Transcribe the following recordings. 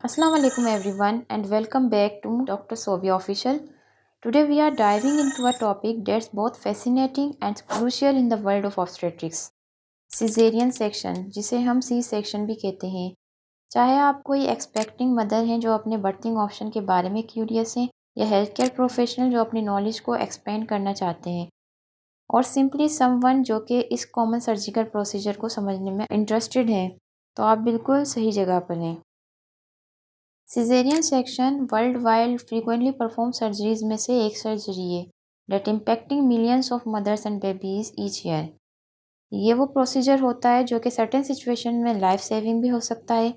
Assalamu alaikum everyone and welcome back to Dr. Sobia Official. Today we are diving into a topic that's both fascinating and crucial in the world of obstetrics. Cesarean section, जिसे हम C section भी कहते हैं। चाहे आप कोई expecting mother हैं जो अपने बर्थिंग ऑप्शन के बारे में क्यूरियस हैं, या हेल्थ केयर प्रोफेशनल जो अपनी नॉलेज को एक्सपेंड करना चाहते हैं, और सिंपली समवन जो कि इस कॉमन सर्जिकल प्रोसीजर को समझने में इंटरेस्टेड हैं, तो आप बिल्कुल सही जगह पर हैं। Caesarean section world wide frequently perform surgeries में से एक सर्जरी है that impacting millions of mothers and babies each year. ये वो प्रोसीजर होता है जो कि सर्टेन सिचुएशन में लाइफ सेविंग भी हो सकता है,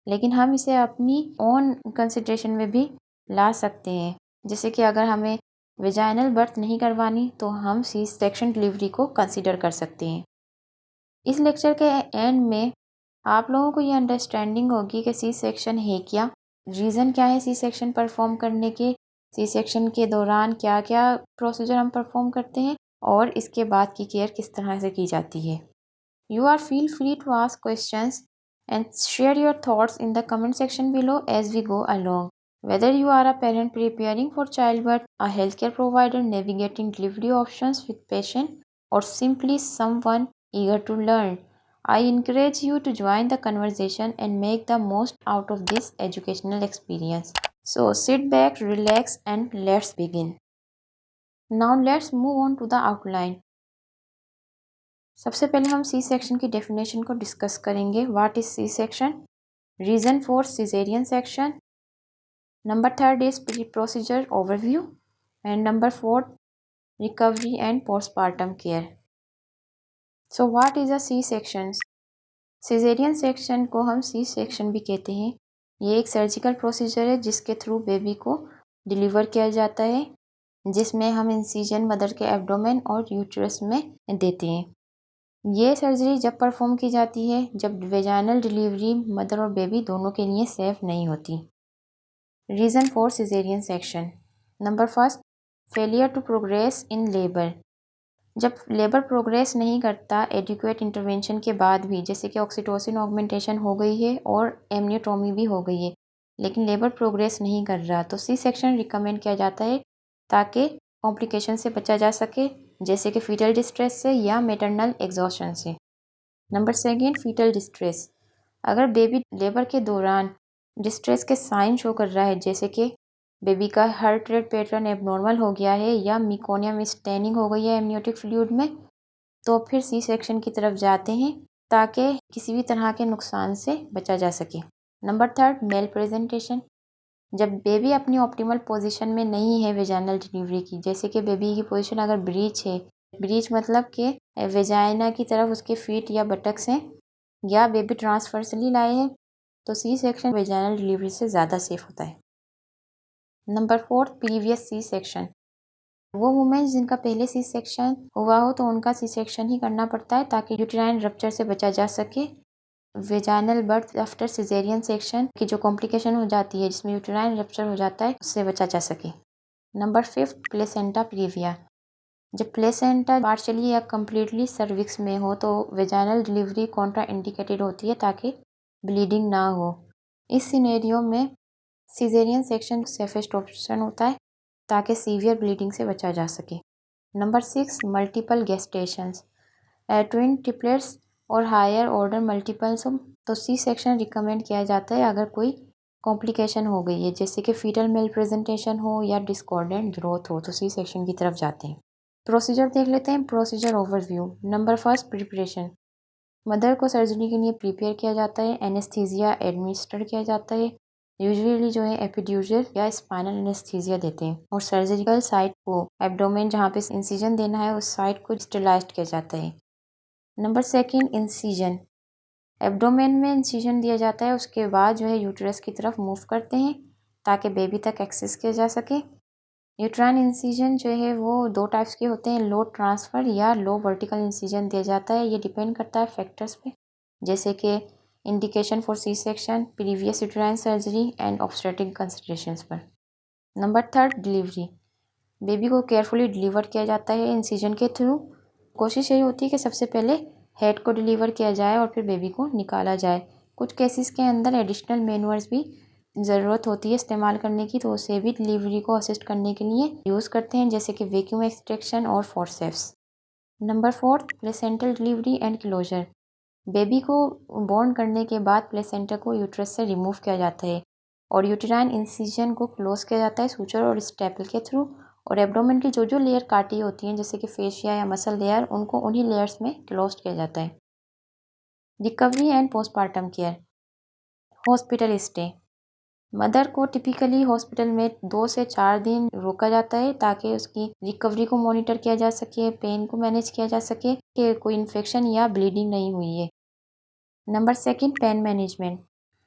लेकिन हम इसे अपनी ओन कंसिडरेशन में भी ला सकते हैं। जैसे कि अगर हमें वेजाइनल बर्थ नहीं करवानी तो हम सी सेक्शन डिलीवरी को कंसिडर कर सकते हैं। इस लेक्चर के एंड में आप लोगों को ये अंडरस्टैंडिंग होगी कि सी सेक्शन है क्या, रीज़न क्या है सी सेक्शन परफॉर्म करने के, सी सेक्शन के दौरान क्या क्या प्रोसीजर हम परफॉर्म करते हैं, और इसके बाद की केयर किस तरह से की जाती है। You are feel free to ask questions and share your thoughts in the comment section below as we go along. Whether you are a parent preparing for childbirth, a healthcare provider navigating delivery options with passion, or simply someone eager to learn, I encourage you to join the conversation and make the most out of this educational experience. So sit back, relax, and let's begin. Now let's move on to the outline. सबसे पहले हम C section की definition को discuss करेंगे। What is C section, reason for caesarean section, Number 3 is pre-procedure overview, and number 4 recovery and postpartum care. So what is a C-section? Cesarean section को हम C-section भी कहते हैं। ये एक सर्जिकल प्रोसीजर है जिसके थ्रू बेबी को डिलीवर किया जाता है, जिसमें हम इंसिजन मदर के एब्डोमेन और यूट्रस में देते हैं। ये सर्जरी जब परफॉर्म की जाती है जब वेजाइनल डिलीवरी मदर और बेबी दोनों के लिए सेफ नहीं होती। Reason for caesarean section, number first, failure to progress in labour. जब लेबर प्रोग्रेस नहीं करता एडिक्वेट इंटरवेंशन के बाद भी, जैसे कि ऑक्सीटोसिन ऑगमेंटेशन हो गई है और एमनियोटोमी भी हो गई है, लेकिन लेबर प्रोग्रेस नहीं कर रहा, तो सी सेक्शन रिकमेंड किया जाता है ताकि कॉम्प्लिकेशन से बचा जा सके, जैसे कि फीटल डिस्ट्रेस से या मेटरनल एग्जॉशन से। Number second, foetal distress. अगर बेबी लेबर के दौरान डिस्ट्रेस के साइन शो कर रहा है, जैसे कि बेबी का हार्ट रेट पैटर्न एबनॉर्मल हो गया है या मिकोनिया में स्टेनिंग हो गई है एमनियोटिक फ्लूइड में, तो फिर सी सेक्शन की तरफ जाते हैं ताकि किसी भी तरह के नुकसान से बचा जा सके। Number third, malpresentation. जब बेबी अपनी ऑप्टिमल पोजीशन में नहीं है वेजाइनल डिलीवरी की, जैसे कि बेबी की पोजीशन अगर ब्रीच है, ब्रीच मतलब कि वेजाइना की तरफ उसके फीट या बटक्स हैं, या बेबी ट्रांसफर्सली लाए हैं, तो सी सेक्शन वेजाइनल डिलीवरी से ज़्यादा सेफ होता है। Number 4, previous C section. वो वुमेन्स जिनका पहले सी सेक्शन हुआ हो तो उनका सी सेक्शन ही करना पड़ता है ताकि यूट्राइन रप्चर से बचा जा सके। Vaginal birth after caesarean section की जो कॉम्प्लिकेशन हो जाती है जिसमें यूट्राइन रप्चर हो जाता है, उससे बचा जा सके। Number 5, placenta previa. जब प्लेसेंटा पार्शली या कम्प्लीटली सर्विक्स में हो तो वेजाइनल डिलीवरी कॉन्ट्रा इंडिकेटेड होती है ताकि ब्लीडिंग ना हो। इस सिनेरियो में सिजेरियन सेक्शन सेफेस्ट ऑप्शन होता है ताकि सीवियर ब्लीडिंग से बचा जा सके। Number 6, multiple gestations. Twin triplets और हायर ऑर्डर मल्टीपल्स हो तो सी सेक्शन रिकमेंड किया जाता है अगर कोई कॉम्प्लिकेशन हो गई है, जैसे कि फीटल मेल प्रेजेंटेशन हो या डिस्कॉर्डेंट ग्रोथ हो, तो सी सेक्शन की तरफ जाते हैं। प्रोसीजर देख लेते हैं। Procedure overview. Number first, preparation. Mother को सर्जरी के लिए प्रिपेयर किया जाता है, एनेस्थीसिया एडमिनिस्टर किया जाता है, यूजुअली जो है एपिड्यूरल या स्पाइनल एनेस्थीसिया देते हैं, और सर्जिकल साइट को एब्डोमेन जहाँ पे इंसिजन देना है उस साइट को स्टेलाइज्ड किया जाता है। Number second, incision. एब्डोमेन में इंसिजन दिया जाता है, उसके बाद जो है यूट्रस की तरफ मूव करते हैं ताकि बेबी तक एक्सेस किया जा सके। यूट्राइन इंसिजन जो है वो 2 टाइप्स के होते हैं, लो ट्रांसफ़र या लो वर्टिकल इंसिजन दिया जाता है। ये डिपेंड करता है फैक्टर्स पे, जैसे कि indication for C section, previous uterine surgery and obstetric considerations पर। Number third, delivery. बेबी को केयरफुली डिलीवर किया जाता है इंसिजन के थ्रू। कोशिश यही होती है कि सबसे पहले हेड को डिलीवर किया जाए और फिर बेबी को निकाला जाए। कुछ केसेस के अंदर एडिशनल मैनूवर्स भी ज़रूरत होती है इस्तेमाल करने की, तो उसे भी डिलीवरी को असिस्ट करने के लिए यूज़ करते हैं, जैसे कि वैक्यूम एक्सट्रैक्शन और forceps. Number 4, placental delivery and closure. Baby को बॉर्न करने के बाद प्लेसेंटा को यूट्रस से रिमूव किया जाता है और यूटेराइन इंसिजन को क्लोज किया जाता है सूचर और स्टेपल के थ्रू, और एब्डोमेन की जो लेयर काटी होती हैं जैसे कि फेशिया या मसल लेयर, उनको उन्हीं लेयर्स में क्लोज किया जाता है। Recovery and postmortem care. Hospital stay. Mother को टिपिकली हॉस्पिटल में 2 से 4 दिन रोका जाता है ताकि उसकी रिकवरी को मॉनिटर किया जा सके, पेन को मैनेज किया जा सके कि कोई इन्फेक्शन या ब्लीडिंग नहीं हुई है। Number 2, pain management.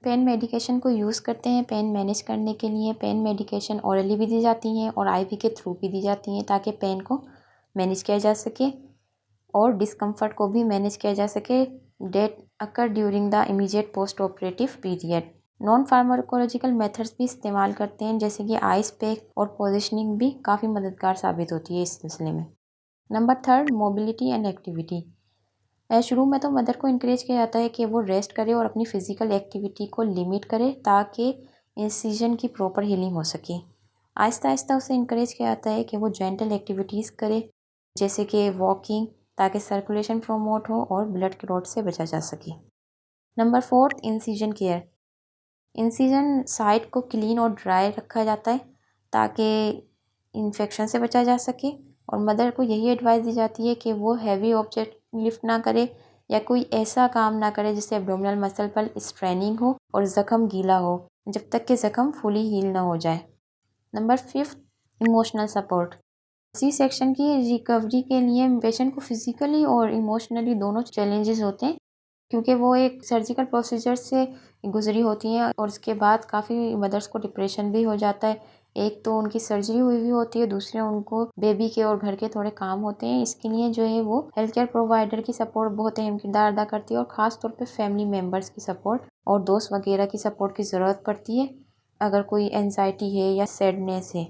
Pain medication को यूज़ करते हैं पेन मैनेज करने के लिए। पेन मेडिकेशन ओरली भी दी जाती हैं और आईवी के थ्रू भी दी जाती हैं ताकि पेन को मैनेज किया जा सके और डिस्कम्फर्ट को भी मैनेज किया जा सके that occur during the immediate post operative period. Non pharmacological methods भी इस्तेमाल करते हैं जैसे कि आइस पैक और पोजिशनिंग भी काफ़ी मददगार साबित होती है इस सिलसिले में। Number 3, mobility and activity. शुरू में तो मदर को इनक्रेज किया जाता है कि वो रेस्ट करे और अपनी फ़िज़िकल एक्टिविटी को लिमिट करे ताकि इंसिजन की प्रॉपर हीलिंग हो सके। आहिस्ता आहिस्ता उसे इनक्रेज किया जाता है कि वो जेंटल एक्टिविटीज़ करे जैसे कि वॉकिंग, ताकि सर्कुलेशन प्रमोट हो और ब्लड क्लॉट से बचा जा सके। Number 4, incision care. Incision site को क्लीन और ड्राई रखा जाता है ताकि इन्फेक्शन से बचा जा सके, और मदर को यही एडवाइस दी जाती है कि वो हैवी ऑब्जेक्ट लिफ्ट ना करे या कोई ऐसा काम ना करे जिससे एब्डोमिनल मसल पर स्ट्रेनिंग हो और ज़ख़म गीला हो जब तक कि ज़ख़म फुली हील ना हो जाए। Number 5, emotional support. C section की रिकवरी के लिए पेशेंट को फिज़िकली और इमोशनली दोनों चैलेंजेस होते हैं क्योंकि वो एक सर्जिकल प्रोसीजर से गुजरी होती हैं और उसके बाद काफ़ी मदर्स को डिप्रेशन भी हो जाता है। एक तो उनकी सर्जरी हुई होती है, दूसरे उनको बेबी के और घर के थोड़े काम होते हैं। इसके लिए जो है वो हेल्थ केयर प्रोवाइडर की सपोर्ट बहुत अहम किरदार अदा करती है और ख़ास तौर पे फैमिली मेम्बर्स की सपोर्ट और दोस्त वगैरह की सपोर्ट की ज़रूरत पड़ती है अगर कोई एंजाइटी है या सैडनेस है।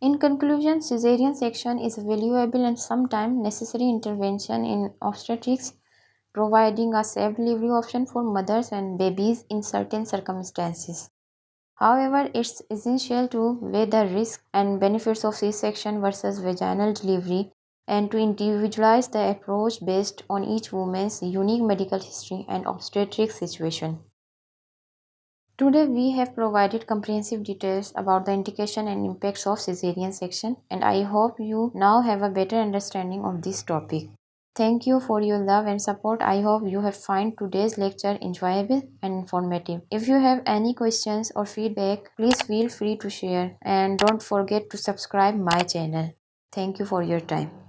In conclusion, cesarean section is a valuable and sometimes necessary intervention in obstetrics, providing a safe delivery option for mothers and babies in certain circumstances. However, it's essential to weigh the risks and benefits of C-section versus vaginal delivery and to individualize the approach based on each woman's unique medical history and obstetric situation. Today we have provided comprehensive details about the indication and impacts of cesarean section, and I hope you now have a better understanding of this topic. Thank you for your love and support. I hope you have found today's lecture enjoyable and informative. If you have any questions or feedback, please feel free to share and don't forget to subscribe my channel. Thank you for your time.